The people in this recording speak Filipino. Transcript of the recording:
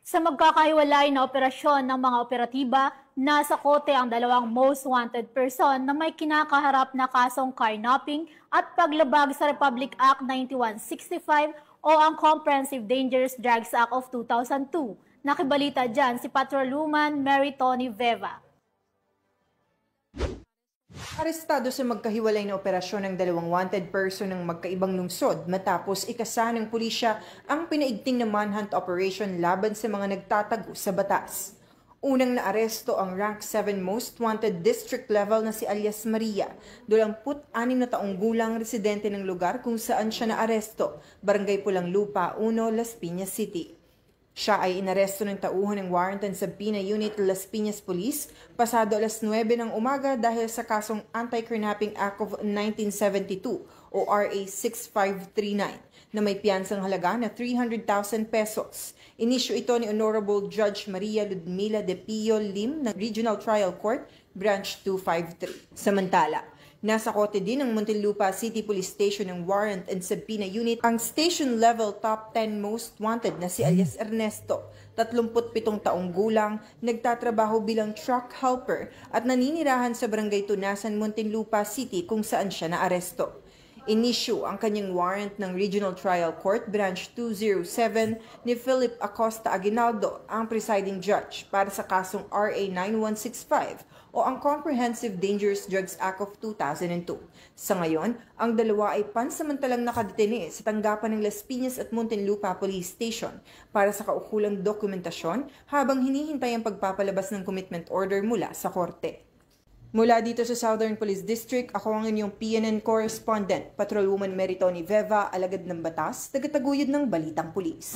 Sa magkakahiwalay na operasyon ng mga operatiba, nasa kote ang dalawang most wanted person na may kinakaharap na kasong carnapping at paglabag sa Republic Act 9165 o ang Comprehensive Dangerous Drugs Act of 2002. Nakibalita dyan si Patrolwoman Mary Tony Veva. Arestado sa magkahiwalay na operasyon ng dalawang wanted person ng magkaibang lungsod matapos ikasa ng pulisya ang pinaigting na manhunt operation laban sa mga nagtatago sa batas. Unang naaresto ang rank 7 most wanted district level na si alias Maria, 26 na taong gulang residente ng lugar kung saan siya naaresto, Barangay Pulang Lupa, 1, Las Piñas City. Siya ay inaresto ng tauhan ng Warrant and Subpoena Unit Las Piñas Police pasado alas 9 ng umaga dahil sa kasong Anti-Carnapping Act of 1972 o RA 6539 na may piyansang halaga na 300,000 pesos. Inisyu ito ni Honorable Judge Maria Ludmila de Pio Lim ng Regional Trial Court, Branch 253. Samantala, nasa kote din ng Muntinlupa City Police Station ng Warrant and Subpoena Unit ang station-level top 10 most wanted na si alias Ernesto, 37 taong gulang, nagtatrabaho bilang truck helper at naninirahan sa Barangay Tunasan, Muntinlupa City kung saan siya naaresto. Inisyu ang kanyang warrant ng Regional Trial Court Branch 207 ni Philip Acosta Aguinaldo, ang presiding judge, para sa kasong RA 9165 o ang Comprehensive Dangerous Drugs Act of 2002. Sa ngayon, ang dalawa ay pansamantalang nakadetene sa tanggapan ng Las Piñas at Muntinlupa Police Station para sa kaukulang dokumentasyon habang hinihintay ang pagpapalabas ng commitment order mula sa korte. Mula dito sa Southern Police District, ako ang inyong PNN correspondent, Patrolwoman Mary Tony Veva, alagad ng batas, tagataguyod ng Balitang Pulis.